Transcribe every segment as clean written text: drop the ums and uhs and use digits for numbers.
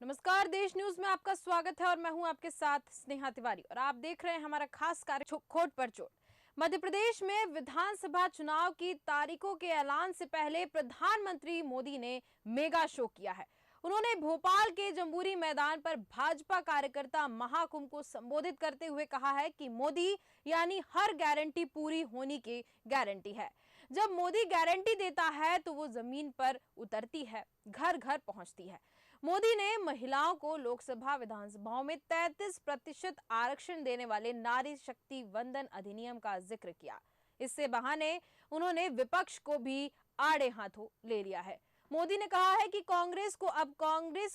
नमस्कार, देश न्यूज में आपका स्वागत है और मैं हूं आपके साथ स्नेहा तिवारी और आप देख रहे हैं हमारा खास कार्य खोट पर चोट। मध्य प्रदेश में विधानसभा चुनाव की तारीखों के ऐलान से पहले प्रधानमंत्री मोदी ने मेगा शो किया है। उन्होंने भोपाल के जंबूरी मैदान पर भाजपा कार्यकर्ता महाकुंभ को संबोधित करते हुए कहा है कि मोदी यानी हर गारंटी पूरी होने की गारंटी है। जब मोदी गारंटी देता है तो वो जमीन पर उतरती है, घर घर पहुंचती है। मोदी ने महिलाओं को लोकसभा विधानसभाओं में 33% आरक्षण देने वाले नारी शक्ति वंदन अधिनियम का जिक्र किया। इससे बहाने उन्होंने विपक्ष को भी आड़े हाथों ले लिया है। मोदी ने कहा है कि कांग्रेस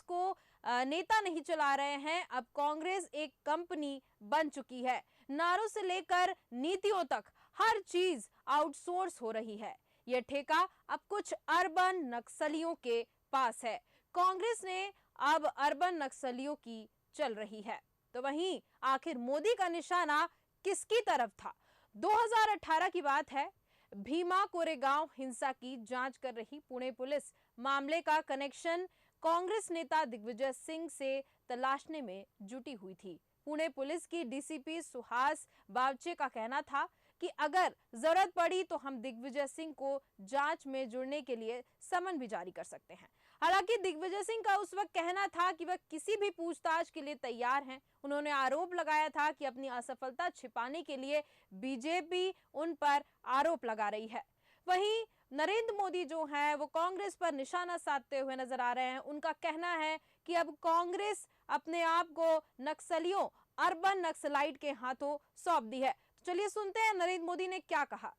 को नेता नहीं चला रहे हैं, अब कांग्रेस एक कंपनी बन चुकी है। नारों से लेकर नीतियों तक हर चीज आउटसोर्स हो रही है। यह ठेका अब कुछ अर्बन नक्सलियों के पास है। कांग्रेस ने अब अर्बन नक्सलियों की चल रही है। तो वहीं आखिर मोदी का निशाना किसकी तरफ था? 2018 की बात है। भीमा कोरेगांव हिंसा की जांच कर रही पुणे पुलिस मामले का कनेक्शन कांग्रेस नेता दिग्विजय सिंह से तलाशने में जुटी हुई थी। पुणे पुलिस की डीसीपी सुहास बावचे का कहना था कि अगर जरूरत पड़ी तो हम दिग्विजय सिंह को जांच में जुड़ने के लिए समन भी जारी कर सकते हैं। हालांकि दिग्विजय सिंह का उस वक्त कहना था कि वह किसी भी पूछताछ के लिए तैयार हैं। उन्होंने आरोप लगाया था कि अपनी असफलता छिपाने के लिए बीजेपी उन पर आरोप लगा रही है। वहीं नरेंद्र मोदी जो हैं वो कांग्रेस पर निशाना साधते हुए नजर आ रहे हैं। उनका कहना है कि अब कांग्रेस अपने आप को नक्सलियों, अर्बन नक्सलाइट के हाथों सौंप दी है। तो चलिए सुनते हैं नरेंद्र मोदी ने क्या कहा।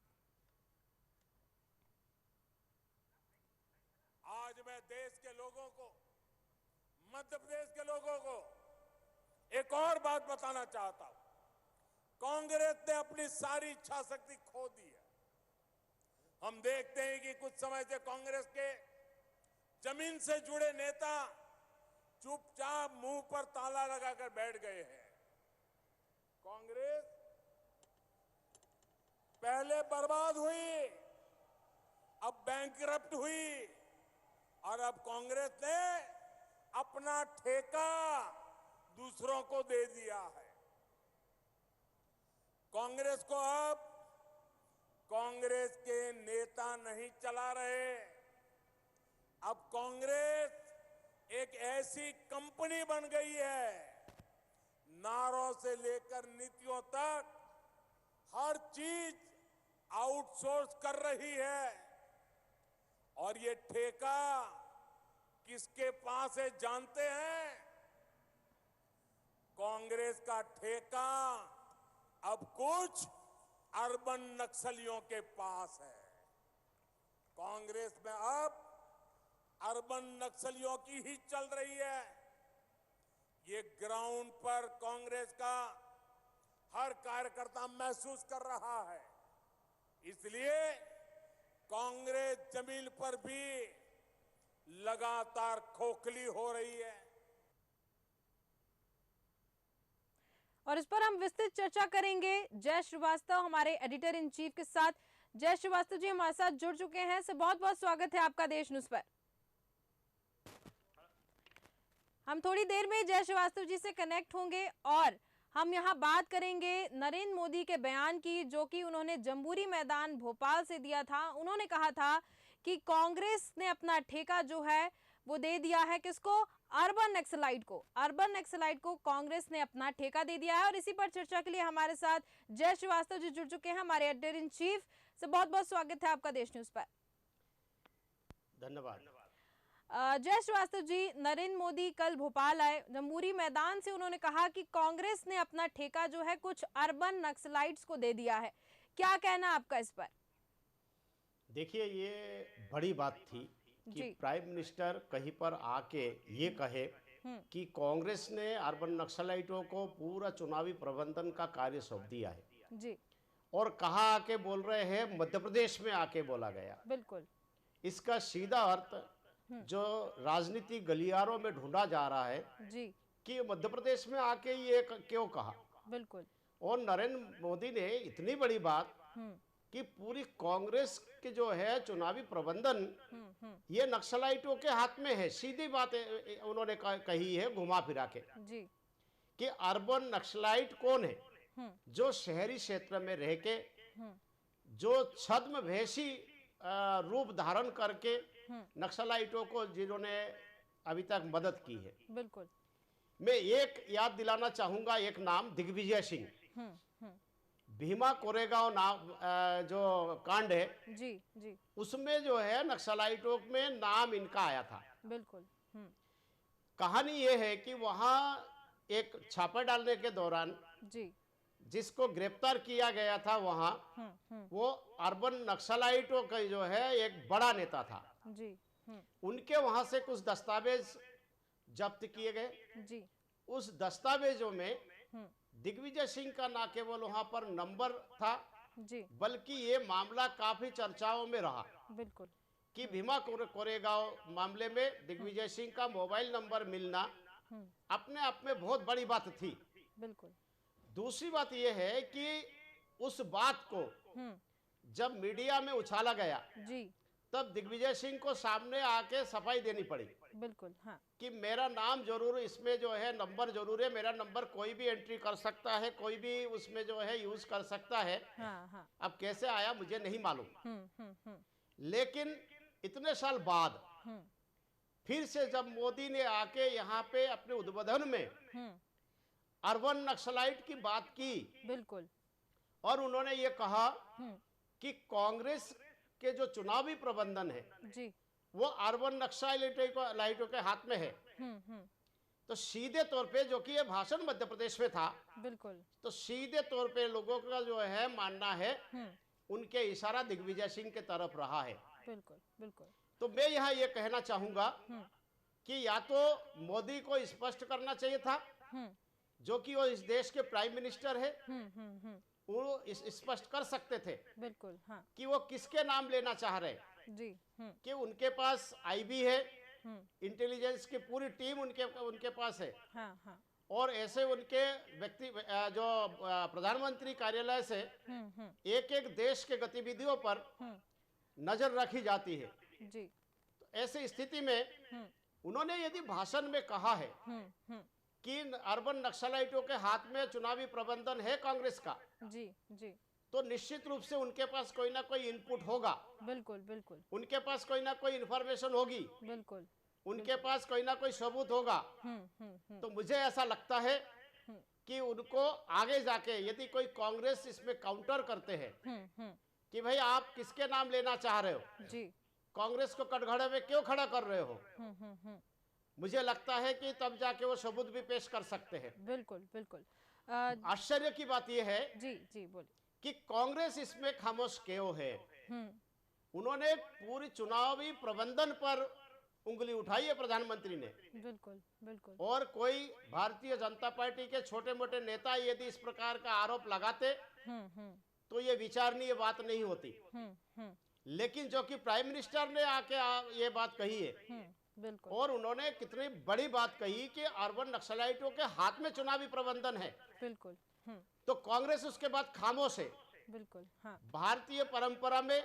आज मैं देश के लोगों को, मध्य प्रदेश के लोगों को एक और बात बताना चाहता हूं। कांग्रेस ने अपनी सारी इच्छा शक्ति खो दी है। हम देखते हैं कि कुछ समय से कांग्रेस के जमीन से जुड़े नेता चुपचाप मुंह पर ताला लगाकर बैठ गए हैं। कांग्रेस पहले बर्बाद हुई, अब बैंकरप्ट हुई और अब कांग्रेस ने अपना ठेका दूसरों को दे दिया है। कांग्रेस को अब कांग्रेस के नेता नहीं चला रहे। अब कांग्रेस एक ऐसी कंपनी बन गई है, नारों से लेकर नीतियों तक हर चीज आउटसोर्स कर रही है। और ये ठेका किसके पास है जानते हैं? कांग्रेस का ठेका अब कुछ अर्बन नक्सलियों के पास है। कांग्रेस में अब अर्बन नक्सलियों की ही चल रही है। ये ग्राउंड पर कांग्रेस का हर कार्यकर्ता महसूस कर रहा है। इसलिए कांग्रेस जमीन पर भी लगातार खोखली हो रही है। और इस पर हम विस्तृत चर्चा करेंगे जय श्रीवास्तव हमारे एडिटर इन चीफ के साथ। जय श्रीवास्तव जी हमारे साथ जुड़ चुके हैं, सर बहुत बहुत स्वागत है आपका देश न्यूज पर। हम थोड़ी देर में जय श्रीवास्तव जी से कनेक्ट होंगे और हम यहाँ बात करेंगे नरेंद्र मोदी के बयान की, जो कि उन्होंने जंबूरी मैदान भोपाल से दिया था। उन्होंने कहा था कि कांग्रेस ने अपना ठेका जो है वो दे दिया है किसको? अर्बन नक्सलाइट को कांग्रेस ने अपना ठेका दे दिया है। और इसी पर चर्चा के लिए हमारे साथ जय श्रीवास्तव जी जुड़ चुके हैं, हमारे एडिटर इन चीफ। से बहुत बहुत स्वागत है आपका देश न्यूज पर। धन्यवाद। जय श्रीवास्तव जी, नरेंद्र मोदी कल भोपाल आए, जंबूरी मैदान से उन्होंने कहा कि कांग्रेस ने अपना ठेका जो है कुछ अर्बन नक्सलाइट्स को दे दिया है। क्या कहना आपका इस पर? देखिए, ये बड़ी बात थी कि प्राइम मिनिस्टर कहीं पर आके ये कहे कि कांग्रेस ने अर्बन नक्सलाइटों को पूरा चुनावी प्रबंधन का कार्य सौंप दिया है जी। और कहा आके बोल रहे हैं मध्य प्रदेश में आके बोला गया। बिल्कुल। इसका सीधा अर्थ जो राजनीति गलियारों में ढूंढा जा रहा है जी। कि मध्य प्रदेश में आके ये क्यों कहा। बिल्कुल। और नरेंद्र मोदी ने इतनी बड़ी बात कि पूरी कांग्रेस के जो है चुनावी प्रबंधन ये नक्सलाइटों के हाथ में है। सीधी बात उन्होंने कही है घुमा फिरा के जी कि अर्बन नक्सलाइट कौन है? जो शहरी क्षेत्र में रह के जो छद्मवेशी रूप धारण करके नक्सलाइटों को जिन्होंने अभी तक मदद की है। बिल्कुल। मैं एक याद दिलाना चाहूंगा, एक नाम दिग्विजय सिंह, भीमा कोरेगांव नाम जो कांड है जी जी उसमें जो है नक्सलाइटों में नाम इनका आया था। बिल्कुल। कहानी ये है कि वहां एक छापा डालने के दौरान जी जिसको गिरफ्तार किया गया था वहां वो अर्बन नक्सलाइटों का जो है एक बड़ा नेता था। जी उनके वहां से कुछ दस्तावेज जब्त किए गए। जी उस दस्तावेजों में दिग्विजय सिंह का ना केवल वहां पर नंबर था जी बल्कि ये मामला काफी चर्चाओं में रहा बिल्कुल। कि भीमा कोरेगांव मामले में दिग्विजय सिंह का मोबाइल नंबर मिलना अपने आप में बहुत बड़ी बात थी। बिल्कुल। दूसरी बात यह है कि उस बात को जब मीडिया में उछाला गया जी तब दिग्विजय सिंह को सामने आके सफाई देनी पड़ी। बिल्कुल। हाँ कि मेरा नाम जरूर इसमें जो है नंबर जरूर है, मेरा नंबर कोई भी एंट्री कर सकता है, कोई भी उसमें जो है यूज कर सकता है। हाँ अब कैसे आया मुझे नहीं मालूम। लेकिन इतने साल बाद फिर से जब मोदी ने आके यहाँ पे अपने उद्बोधन में अर्बन नक्सलाइट की बात की बिल्कुल और उन्होंने ये कहा कि कांग्रेस के जो चुनावी प्रबंधन है जी वो अर्बन नक्सलाइटों के हाथ में है। तो सीधे तौर पे जो कि ये भाषण मध्य प्रदेश में था बिल्कुल तो सीधे तौर पे लोगों का जो है मानना है उनके इशारा दिग्विजय सिंह के तरफ रहा है। बिल्कुल बिल्कुल। तो मैं यहाँ ये कहना चाहूंगा कि या तो मोदी को स्पष्ट करना चाहिए था जो कि वो इस देश के प्राइम मिनिस्टर है, वो स्पष्ट कर सकते थे बिल्कुल। हाँ कि वो किसके नाम लेना चाह रहे जी कि उनके पास आईबी है, इंटेलिजेंस की पूरी टीम उनके पास है। हाँ और ऐसे उनके व्यक्ति जो प्रधानमंत्री कार्यालय से एक एक देश के गतिविधियों पर नजर रखी जाती है। जी तो ऐसी स्थिति में उन्होंने यदि भाषण में कहा है कि अर्बन नक्सलाइटों के हाथ में चुनावी प्रबंधन है कांग्रेस का जी जी तो निश्चित रूप से उनके पास कोई ना कोई इनपुट होगा। बिल्कुल बिल्कुल। उनके पास कोई ना कोई इंफॉर्मेशन होगी। बिल्कुल। उनके पास कोई ना कोई सबूत होगा। तो मुझे ऐसा लगता है कि उनको आगे जाके यदि कोई कांग्रेस इसमें काउंटर करते हैं कि भाई आप किसके नाम लेना चाह रहे हो जी कांग्रेस को कटघरे में क्यों खड़ा कर रहे हो, मुझे लगता है कि तब जाके वो सबूत भी पेश कर सकते हैं। बिल्कुल बिल्कुल। आश्चर्य की बात यह है जी जी बोलिए कि कांग्रेस इसमें खामोश क्यों है। उन्होंने पूरी चुनावी प्रबंधन पर उंगली उठाई है प्रधानमंत्री ने। बिल्कुल बिल्कुल। और कोई भारतीय जनता पार्टी के छोटे मोटे नेता यदि इस प्रकार का आरोप लगाते तो ये विचारणीय बात नहीं होती। लेकिन जो कि प्राइम मिनिस्टर ने आके ये बात कही है बिल्कुल। और उन्होंने कितनी बड़ी बात कही कि अर्बन नक्सलाइटों के हाथ में चुनावी प्रबंधन है। बिल्कुल। तो कांग्रेस उसके बाद खामोश है। बिल्कुल। हाँ भारतीय परंपरा में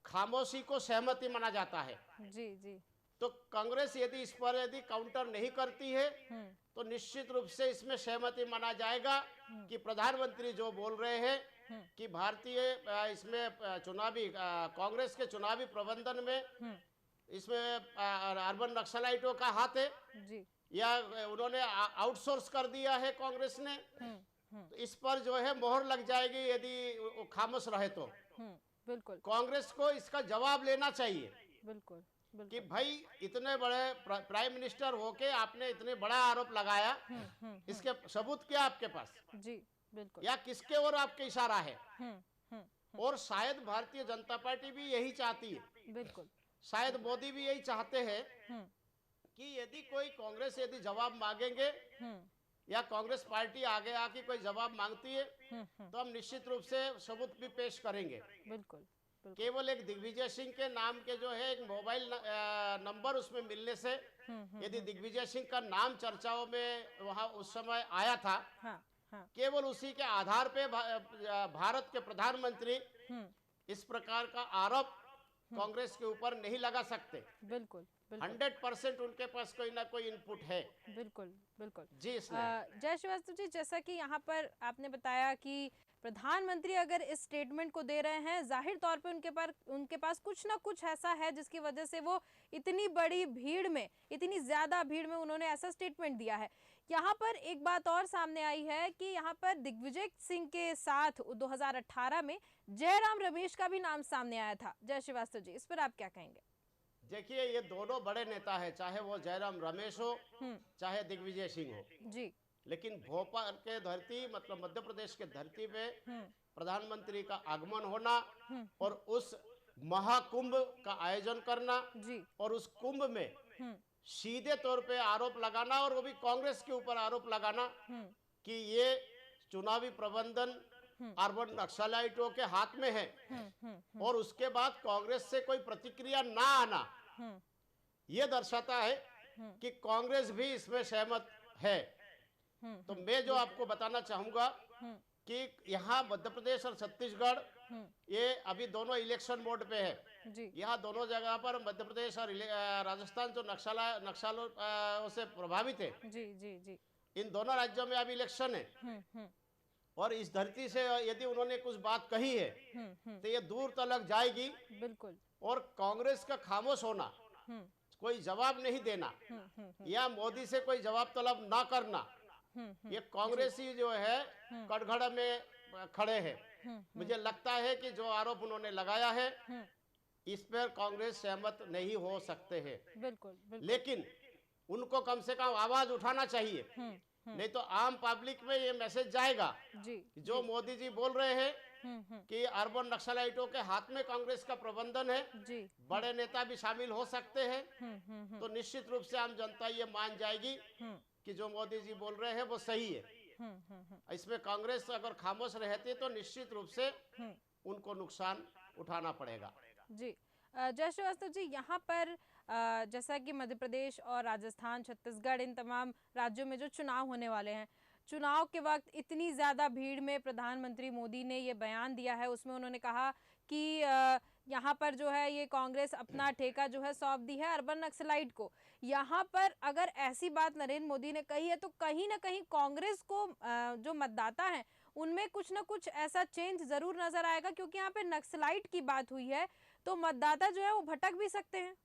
खामोशी को सहमति माना जाता है। जी जी। तो कांग्रेस यदि इस पर यदि काउंटर नहीं करती है तो निश्चित रूप से इसमें सहमति माना जाएगा कि प्रधानमंत्री जो बोल रहे हैं कि भारतीय इसमें चुनावी कांग्रेस के चुनावी प्रबंधन में इसमें अर्बन नक्सलाइटों का हाथ है जी या उन्होंने आउटसोर्स कर दिया है कांग्रेस ने। तो इस पर जो है मोहर लग जाएगी यदि वो खामोश रहे तो। बिल्कुल। कांग्रेस को इसका जवाब लेना चाहिए। बिल्कुल कि भाई इतने बड़े प्राइम मिनिस्टर होके आपने इतने बड़ा आरोप लगाया, इसके सबूत क्या आपके पास जी बिल्कुल। या किसके और आपके इशारा है। और शायद भारतीय जनता पार्टी भी यही चाहती है, बिल्कुल शायद मोदी भी यही चाहते हैं कि यदि कोई कांग्रेस यदि जवाब मांगेंगे या कांग्रेस पार्टी आगे आके कोई जवाब मांगती है तो हम निश्चित रूप से सबूत भी पेश करेंगे। बिल्कुल। केवल एक दिग्विजय सिंह के नाम के जो है एक मोबाइल नंबर उसमें मिलने से यदि दिग्विजय सिंह का नाम चर्चाओं में वहां उस समय आया था, हाँ, हाँ, केवल उसी के आधार पे भारत के प्रधानमंत्री इस प्रकार का आरोप कांग्रेस के ऊपर नहीं लगा सकते। बिल्कुल बिल्कुल 100% उनके पास कोई ना कोई इनपुट है। बिल्कुल बिल्कुल जी इसमें जय श्रीवास्तव जी, जैसा कि यहाँ पर आपने बताया कि प्रधानमंत्री अगर इस स्टेटमेंट को दे रहे हैं, जाहिर तौर पे उनके पास कुछ ना कुछ ऐसा है जिसकी वजह से वो इतनी बड़ी भीड़ में, इतनी ज्यादा भीड़ में उन्होंने ऐसा स्टेटमेंट दिया है। यहाँ पर एक बात और सामने आई है कि यहाँ पर दिग्विजय सिंह के साथ 2018 में जयराम रमेश का भी नाम सामने आया था। जय श्रीवास्तव जी, इस पर आप क्या कहेंगे? देखिए, ये दोनों बड़े नेता है, चाहे वो जयराम रमेश हो चाहे दिग्विजय सिंह हो जी। लेकिन भोपाल के धरती मतलब मध्य प्रदेश के धरती पे प्रधानमंत्री का आगमन होना और उस महाकुंभ का आयोजन करना जी। और उस कुंभ में सीधे तौर पे आरोप लगाना और वो भी कांग्रेस के ऊपर आरोप लगाना कि ये चुनावी प्रबंधन अर्बन नक्सलाइटों के हाथ में है और उसके बाद कांग्रेस से कोई प्रतिक्रिया ना आना, ये दर्शाता है कि कांग्रेस भी इसमें सहमत है। तो मैं जो आपको बताना चाहूंगा कि यहाँ मध्य प्रदेश और छत्तीसगढ़ ये अभी दोनों इलेक्शन मोड पे है। यहाँ दोनों जगह पर मध्य प्रदेश और राजस्थान जो नक्सलों से प्रभावित है, जी जी जी, इन दोनों राज्यों में अभी इलेक्शन है और इस धरती से यदि उन्होंने कुछ बात कही है तो ये दूर तक जाएगी। बिल्कुल। और कांग्रेस का खामोश होना, कोई जवाब नहीं देना या मोदी से कोई जवाब तलब ना करना, ये कांग्रेसी जो है कटघड़ा में खड़े हैं। मुझे लगता है कि जो आरोप उन्होंने लगाया है इस पर कांग्रेस सहमत नहीं हो सकते हैं। बिल्कुल, बिल्कुल। लेकिन उनको कम से कम आवाज उठाना चाहिए, नहीं तो आम पब्लिक में ये मैसेज जाएगा जी, जो मोदी जी बोल रहे हैं कि अर्बन नक्सलाइटों के हाथ में कांग्रेस का प्रबंधन है, जी, बड़े नेता भी शामिल हो सकते हैं, तो निश्चित रूप से आम जनता ये मान जाएगी कि जो मोदी जी बोल रहे हैं वो सही है। इसमें कांग्रेस अगर खामोश रहती तो निश्चित रूप से उनको नुकसान उठाना पड़ेगा। जी। जय श्रीवास्तव जी, यहाँ पर जैसा कि मध्य प्रदेश और राजस्थान, छत्तीसगढ़, इन तमाम राज्यों में जो चुनाव होने वाले हैं, चुनाव के वक्त इतनी ज़्यादा भीड़ में प्रधानमंत्री मोदी ने ये बयान दिया है, उसमें उन्होंने कहा कि यहाँ पर जो है ये कांग्रेस अपना ठेका जो है सौंप दी है अर्बन नक्सलाइट को। यहाँ पर अगर ऐसी बात नरेंद्र मोदी ने कही है तो कहीं ना कहीं कांग्रेस को जो मतदाता हैं उनमें कुछ ना कुछ ऐसा चेंज जरूर नजर आएगा, क्योंकि यहाँ पे नक्सलाइट की बात हुई है तो मतदाता जो है वो भटक भी सकते हैं।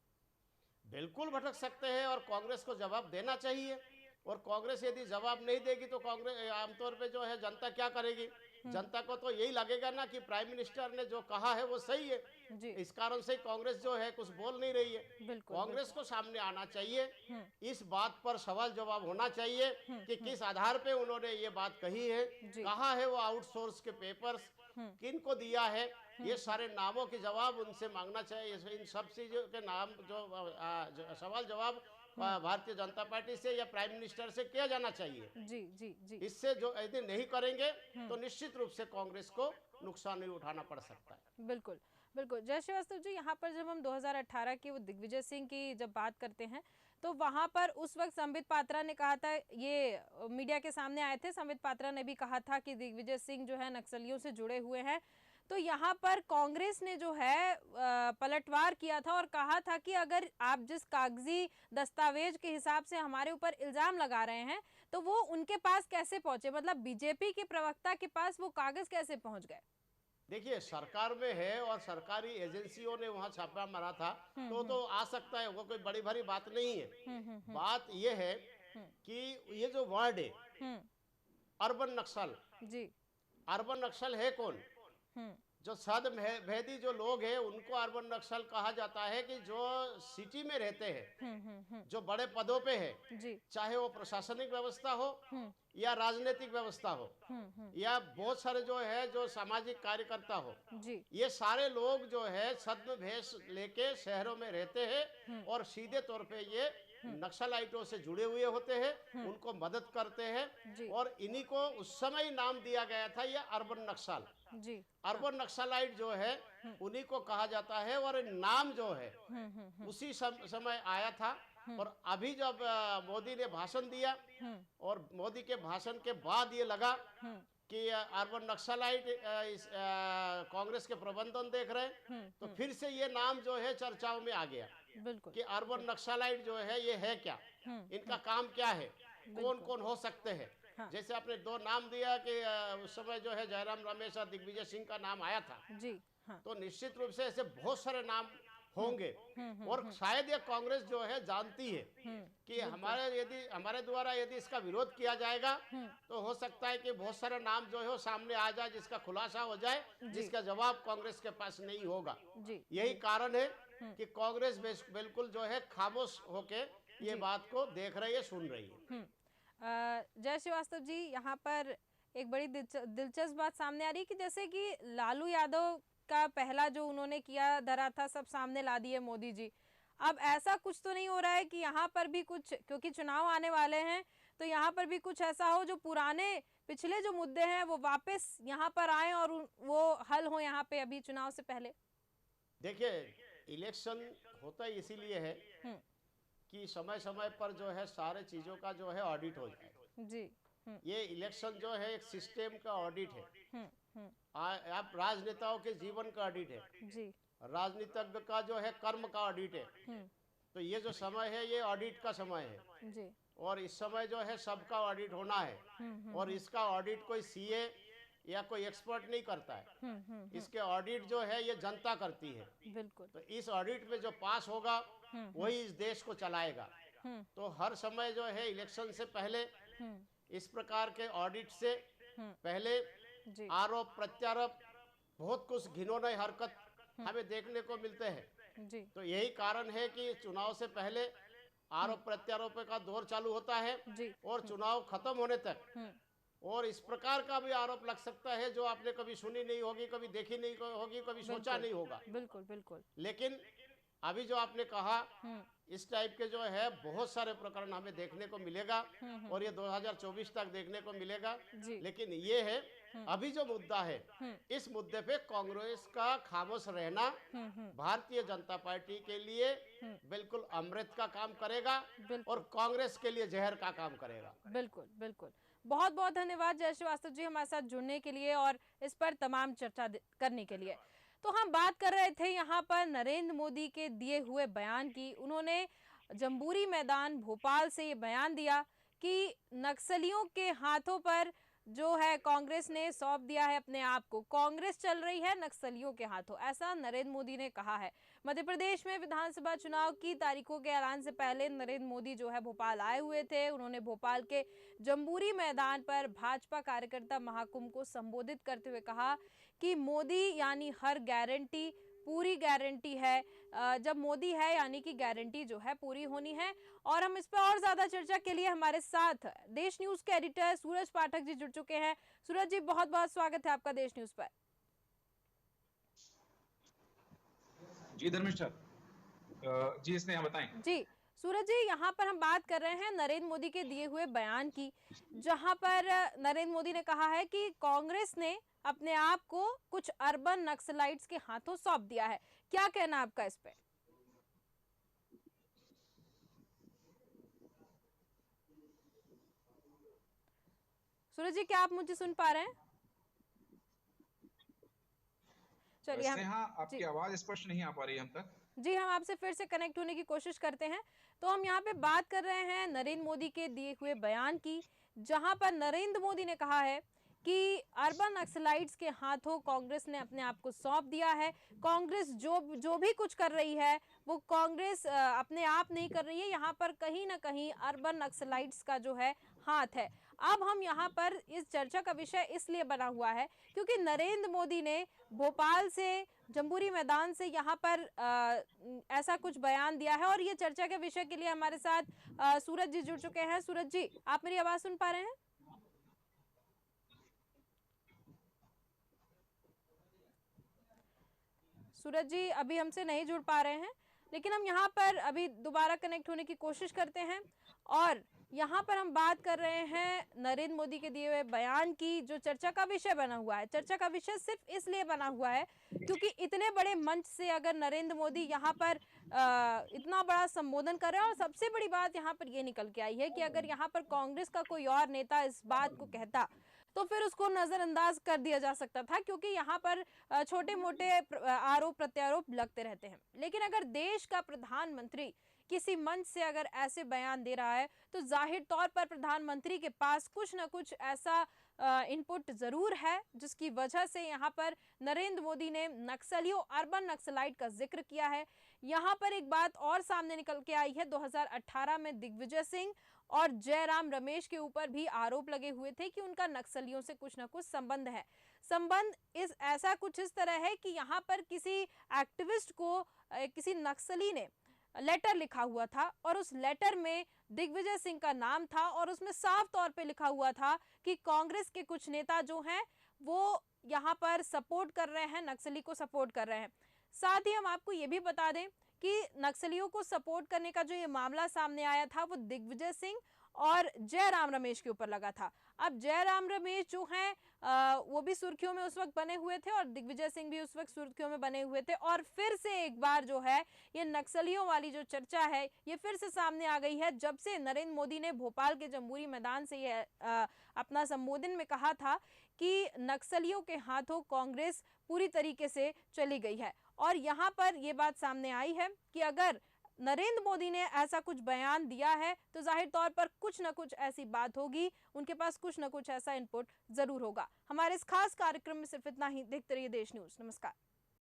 बिल्कुल भटक सकते हैं और कांग्रेस को जवाब देना चाहिए। और कांग्रेस यदि जवाब नहीं देगी तो कांग्रेस आमतौर पे जो है जनता क्या करेगी? जनता को तो यही लगेगा ना कि प्राइम मिनिस्टर ने जो कहा है वो सही है जी। इस कारण से कांग्रेस जो है कुछ बोल नहीं रही है। बिल्कुल, कांग्रेस को सामने आना चाहिए, इस बात पर सवाल जवाब होना चाहिए कि किस आधार पे उन्होंने ये बात कही है, कहा है वो आउटसोर्स के पेपर्स किन को दिया है, ये सारे नामों के जवाब उनसे मांगना चाहिए। इन सब चीजों के नाम जो सवाल जवाब भारतीय जनता पार्टी से या प्राइम मिनिस्टर से किया जाना चाहिए। जी जी जी। इससे जो यदि नहीं करेंगे तो निश्चित रूप से कांग्रेस को नुकसान नहीं उठाना पड़ सकता है। बिल्कुल बिल्कुल। जय श्रीवास्तव जी, यहाँ पर जब हम 2018 की वो दिग्विजय सिंह की जब बात करते हैं तो वहाँ पर उस वक्त संबित पात्रा ने कहा था, ये मीडिया के सामने आए थे, संबित पात्रा ने भी कहा था कि दिग्विजय सिंह जो है नक्सलियों से जुड़े हुए हैं। तो यहाँ पर कांग्रेस ने जो है पलटवार किया था और कहा था कि अगर आप जिस कागजी दस्तावेज के हिसाब से हमारे ऊपर इल्जाम लगा रहे हैं तो वो उनके पास कैसे पहुंचे, मतलब बीजेपी के प्रवक्ता के पास वो कागज कैसे पहुंच गए? देखिए, सरकार में है और सरकारी एजेंसियों ने वहां छापा मारा था तो आ सकता है, वो कोई बड़ी भारी बात नहीं है। बात ये है कि ये जो वर्ड है अर्बन नक्सल जी, अर्बन नक्सल है कौन? जो सद भेदी जो लोग हैं उनको अर्बन नक्सल कहा जाता है कि जो सिटी में रहते हैं, जो बड़े पदों पे है, जी, चाहे वो प्रशासनिक व्यवस्था हो या राजनीतिक व्यवस्था हो या बहुत सारे जो है जो सामाजिक कार्यकर्ता हो, जी, ये सारे लोग जो है छद्म भेष लेके शहरों में रहते हैं और सीधे तौर पे ये नक्सलाइटों से जुड़े हुए होते हैं, उनको मदद करते हैं और इन्हीं को उस समय नाम दिया गया था ये अर्बन नक्सल। जी, अर्बन नक्सलाइट जो है उन्हीं को कहा जाता है और नाम जो है उसी समय आया था। और अभी जब मोदी ने भाषण दिया और मोदी के भाषण के बाद ये लगा कि अर्बन नक्सलाइट कांग्रेस के प्रबंधन देख रहे हैं, तो फिर से ये नाम जो है चर्चाओं में आ गया बिल्कुल कि अर्बन नक्सलाइट जो है ये है क्या, इनका काम क्या है, कौन कौन हो सकते हैं। हाँ। जैसे आपने दो नाम दिया कि उस समय जो है जयराम रमेश और दिग्विजय सिंह का नाम आया था, जी। हाँ। तो निश्चित रूप से ऐसे बहुत सारे नाम होंगे। और शायद ये कांग्रेस जो है जानती है कि हमारे द्वारा यदि इसका विरोध किया जाएगा तो हो सकता है कि बहुत सारे नाम जो है वो सामने आ जाए, जिसका खुलासा हो जाए, जिसका जवाब कांग्रेस के पास नहीं होगा। यही कारण है कि कांग्रेस बिल्कुल जो है खामोश होके ये बात को देख रही है, सुन रही है। जय श्रीवास्तव जी, यहाँ पर एक बड़ी दिलचस्प बात सामने आ रही है कि जैसे कि लालू यादव का पहला जो उन्होंने किया धरा था सब सामने ला दिए मोदी जी। अब ऐसा कुछ तो नहीं हो रहा है कि यहाँ पर भी कुछ, क्योंकि चुनाव आने वाले हैं, तो यहाँ पर भी कुछ ऐसा हो जो पुराने पिछले जो मुद्दे हैं वो वापस यहाँ पर आए और वो हल हो यहाँ पे अभी चुनाव से पहले। देखिए, इलेक्शन होता ही इसीलिए है कि समय समय पर जो है सारे चीजों का जो है ऑडिट हो जाए जी। ये इलेक्शन जो है एक सिस्टम का ऑडिट है। आप राजनेताओं के जीवन का ऑडिट है जी। राजनीतिज्ञ का जो है कर्म का ऑडिट है। तो ये जो समय है ये ऑडिट का समय है जी। और इस समय जो है सबका ऑडिट होना है। और इसका ऑडिट कोई सीए या कोई एक्सपर्ट नहीं करता है। इसके ऑडिट जो है ये जनता करती है। बिल्कुल। तो इस ऑडिट में जो पास होगा वही इस देश को चलाएगा। तो हर समय जो है इलेक्शन से पहले इस प्रकार के ऑडिट से पहले आरोप प्रत्यारोप बहुत कुछ घिनौनी हरकत हमें देखने को मिलते हैं। तो यही कारण है कि चुनाव से पहले आरोप प्रत्यारोप का दौर चालू होता है और चुनाव खत्म होने तक और इस प्रकार का भी आरोप लग सकता है जो आपने कभी सुनी नहीं होगी, कभी देखी नहीं होगी, कभी सोचा नहीं होगा। बिल्कुल बिल्कुल। लेकिन अभी जो आपने कहा इस टाइप के जो है बहुत सारे प्रकरण हमें देखने को मिलेगा और ये 2024 तक देखने को मिलेगा। लेकिन ये है अभी जो मुद्दा है इस मुद्दे पे कांग्रेस का खामोश रहना भारतीय जनता पार्टी के लिए बिल्कुल अमृत का काम करेगा और कांग्रेस के लिए जहर का काम करेगा। बिल्कुल बिल्कुल। बहुत बहुत धन्यवाद जय श्रीवास्तव जी हमारे साथ जुड़ने के लिए और इस पर तमाम चर्चा करने के लिए। तो हम बात कर रहे थे यहाँ पर नरेंद्र मोदी के दिए हुए बयान की। उन्होंने जम्बूरी मैदान भोपाल से ये बयान दिया कि नक्सलियों के हाथों पर जो है कांग्रेस ने सौंप दिया है अपने आप को, कांग्रेस चल रही है नक्सलियों के हाथों, ऐसा नरेंद्र मोदी ने कहा है। मध्य प्रदेश में विधानसभा चुनाव की तारीखों के ऐलान से पहले नरेंद्र मोदी जो है भोपाल आए हुए थे। उन्होंने भोपाल के जम्बूरी मैदान पर भाजपा कार्यकर्ता महाकुंभ को संबोधित करते हुए कहा कि मोदी यानी हर गारंटी पूरी गारंटी है। जब मोदी है यानी कि गारंटी जो है पूरी होनी है। और हम इस पर और ज्यादा चर्चा के लिए हमारे साथ देश न्यूज के एडिटर सूरज पाठक जी जुड़ चुके हैं। सूरज जी बहुत बहुत स्वागत है आपका देश न्यूज पर। जी धर्मेश जी स्नेहा बताएं। जी सूरज जी, यहाँ पर हम बात कर रहे हैं नरेंद्र मोदी के दिए हुए बयान की, जहां पर नरेंद्र मोदी ने कहा है कि कांग्रेस ने अपने आप को कुछ अर्बन नक्सलाइट्स के हाथों सौंप दिया है। क्या कहना आपका इस पे? सूरज जी क्या आप मुझे सुन पा रहे हैं? चलिए आपकी आवाज स्पष्ट नहीं आ पा रही है हम तक। जी हम आपसे फिर से कनेक्ट होने की कोशिश करते हैं। तो हम यहाँ पे बात कर रहे हैं नरेंद्र मोदी के दिए हुए बयान की, जहां पर नरेंद्र मोदी ने कहा है कि अर्बन नक्सलाइट्स के हाथों कांग्रेस ने अपने आप को सौंप दिया है। कांग्रेस जो भी कुछ कर रही है वो कांग्रेस अपने आप नहीं कर रही है, यहाँ पर कहीं ना कहीं अर्बन नक्सलाइट्स का जो है हाथ है। अब हम यहाँ पर इस चर्चा का विषय इसलिए बना हुआ है क्योंकि नरेंद्र मोदी ने भोपाल से जम्बूरी मैदान से यहाँ पर ऐसा कुछ बयान दिया है और ये चर्चा के विषय के लिए हमारे साथ सूरज जी जुड़ चुके हैं। सूरज जी आप मेरी आवाज सुन पा रहे हैं? सूरज जी अभी हमसे नहीं जुड़ पा रहे हैं, लेकिन हम यहाँ पर अभी दोबारा कनेक्ट होने की कोशिश करते हैं। और यहाँ पर हम बात कर रहे हैं नरेंद्र मोदी के दिए हुए बयान की, जो चर्चा का विषय बना हुआ है। चर्चा का विषय सिर्फ इसलिए बना हुआ है क्योंकि इतने बड़े मंच से अगर नरेंद्र मोदी यहाँ पर इतना बड़ा संबोधन कर रहे हैं, और सबसे बड़ी बात यहाँ पर ये निकल के आई है कि अगर यहाँ पर कांग्रेस का कोई और नेता इस बात को कहता तो फिर उसको नजरअंदाज कर दिया जा सकता था, क्योंकि यहाँ पर छोटे मोटे आरोप प्रत्यारोप लगते रहते हैं। लेकिन अगर देश का प्रधानमंत्री किसी मंच से अगर ऐसे बयान दे रहा है, तो जाहिर तौर पर प्रधानमंत्री के पास कुछ ना कुछ ऐसा इनपुट जरूर है, जिसकी वजह से यहाँ पर नरेंद्र मोदी ने नक्सलियों, अर्बन नक्सलाइट का जिक्र किया है। यहाँ पर एक बात और सामने निकल के आई है, 2018 में दिग्विजय सिंह और जयराम रमेश के ऊपर भी आरोप लगे हुए थे कि उनका नक्सलियों से कुछ ना कुछ संबंध है। संबंध ऐसा कुछ इस तरह है कि यहाँ पर किसी एक्टिविस्ट को किसी नक्सली ने लेटर लिखा हुआ था, और उस लेटर में दिग्विजय सिंह का नाम था, और उसमें साफ तौर पे लिखा हुआ था कि कांग्रेस के कुछ नेता जो हैं वो यहाँ पर सपोर्ट कर रहे हैं, नक्सली को सपोर्ट कर रहे हैं। साथ ही हम आपको ये भी बता दें कि नक्सलियों को सपोर्ट करने का जो ये मामला सामने आया था, वो दिग्विजय सिंह और जयराम रमेश के ऊपर लगा था। अब जयराम रमेश जो हैं वो भी सुर्खियों में उस वक्त बने हुए थे, और दिग्विजय सिंह भी उस वक्त सुर्खियों में बने हुए थे। और फिर से एक बार जो है ये नक्सलियों वाली जो चर्चा है, ये फिर से सामने आ गई है, जब से नरेंद्र मोदी ने भोपाल के जम्बूरी मैदान से ये अपना संबोधन में कहा था कि नक्सलियों के हाथों कांग्रेस पूरी तरीके से चली गई है। और यहाँ पर ये बात सामने आई है कि अगर नरेंद्र मोदी ने ऐसा कुछ बयान दिया है, तो जाहिर तौर पर कुछ ना कुछ ऐसी बात होगी, उनके पास कुछ ना कुछ ऐसा इनपुट जरूर होगा। हमारे इस खास कार्यक्रम में सिर्फ इतना ही। देखते रहिए देश न्यूज। नमस्कार।